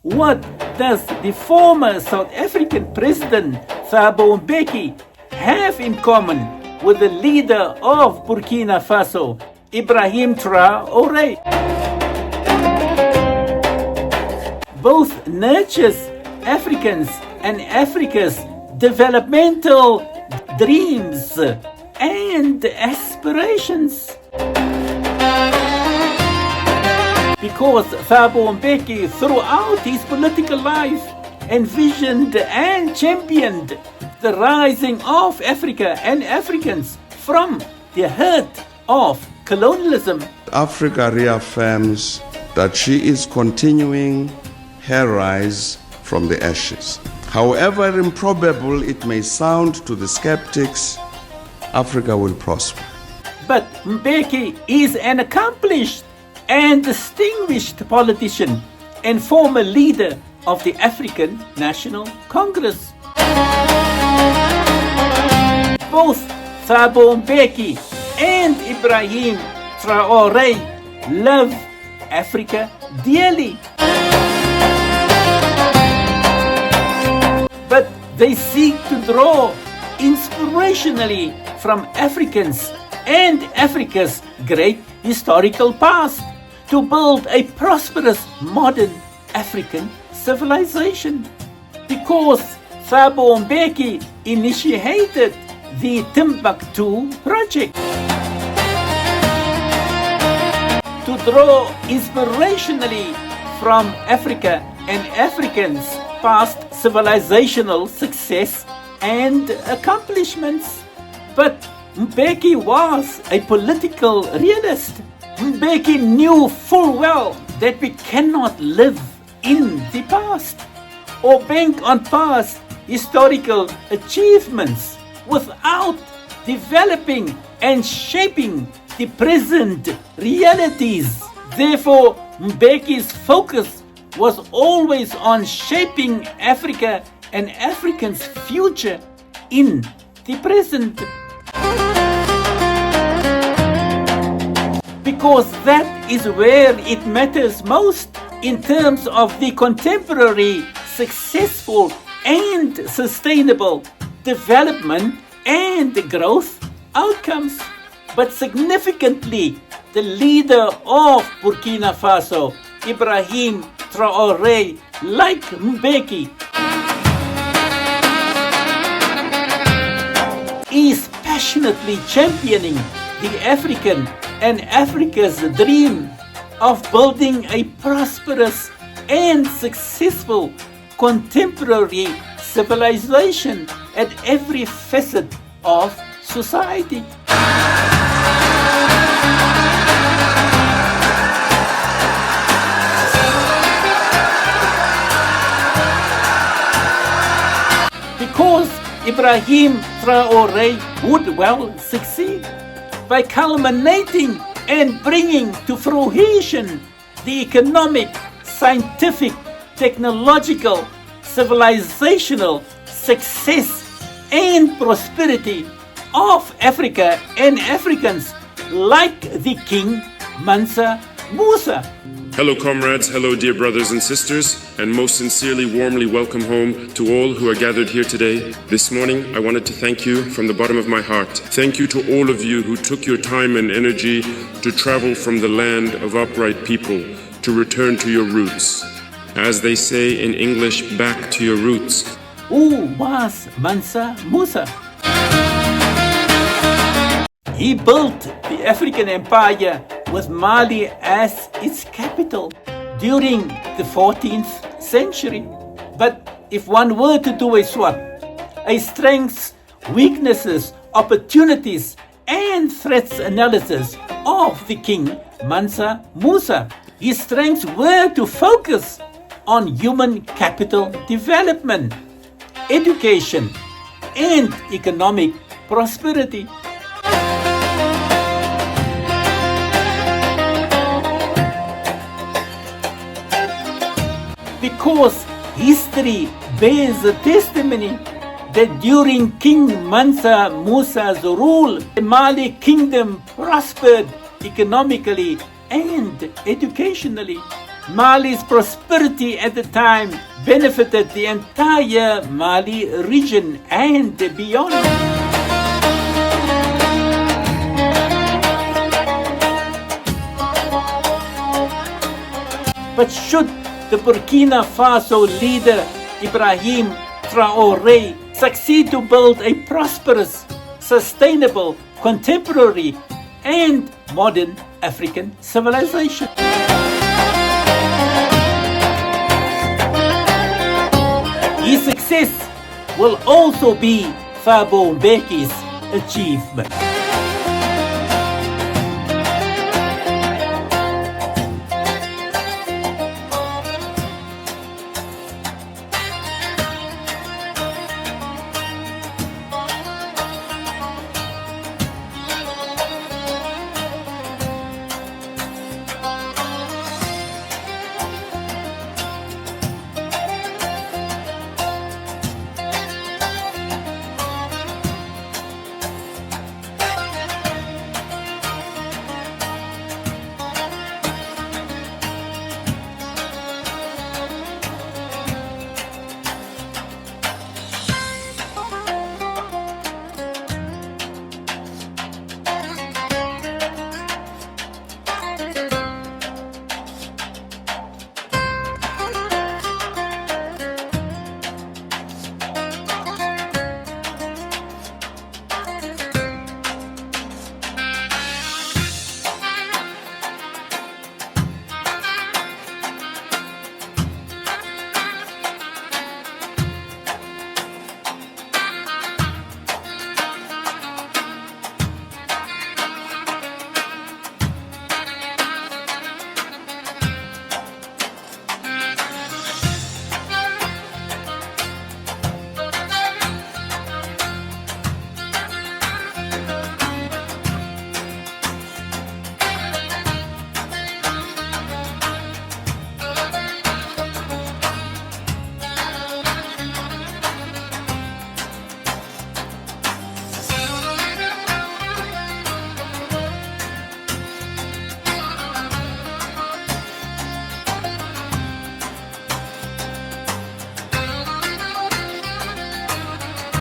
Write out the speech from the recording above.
What does the former South African President Thabo Mbeki have in common with the leader of Burkina Faso, Ibrahim Traore? Both nurtures Africans and Africa's developmental dreams and aspirations. Because Thabo Mbeki, throughout his political life, envisioned and championed the rising of Africa and Africans from the hurt of colonialism. Africa reaffirms that she is continuing her rise from the ashes. However improbable it may sound to the skeptics, Africa will prosper. But Mbeki is an accomplished and distinguished politician and former leader of the African National Congress. Both Thabo Mbeki and Ibrahim Traore love Africa dearly. But they seek to draw inspirationally from Africans and Africa's great historical past to build a prosperous modern African civilization. Because Thabo Mbeki initiated the Timbuktu project to draw inspirationally from Africa and Africans' past civilisational success and accomplishments. But Mbeki was a political realist. Mbeki knew full well that we cannot live in the past or bank on past historical achievements without developing and shaping the present realities. Therefore, Mbeki's focus was always on shaping Africa and Africans' future in the present. Because that is where it matters most in terms of the contemporary, successful and sustainable development and growth outcomes. But significantly, the leader of Burkina Faso, Ibrahim Traore, like Mbeki, is passionately championing the African and Africa's dream of building a prosperous and successful contemporary civilization at every facet of society. Because Ibrahim Traore would well succeed by culminating and bringing to fruition the economic, scientific, technological, civilisational success and prosperity of Africa and Africans like the King Mansa Musa. Hello comrades, hello dear brothers and sisters, and most sincerely, warmly welcome home to all who are gathered here today. This morning, I wanted to thank you from the bottom of my heart. Thank you to all of you who took your time and energy to travel from the land of upright people to return to your roots. As they say in English, back to your roots. Who was Mansa Musa? He built the African empire with Mali as its capital during the 14th century. But if one were to do a SWOT, a strengths, weaknesses, opportunities, and threats analysis of the King Mansa Musa, his strengths were to focus on human capital development, education, and economic prosperity. Because history bears a testimony that during King Mansa Musa's rule, the Mali kingdom prospered economically and educationally. Mali's prosperity at the time benefited the entire Mali region and beyond. But should the Burkina Faso leader Ibrahim Traore succeed to build a prosperous, sustainable, contemporary and modern African civilization? His success will also be Thabo Mbeki's achievement.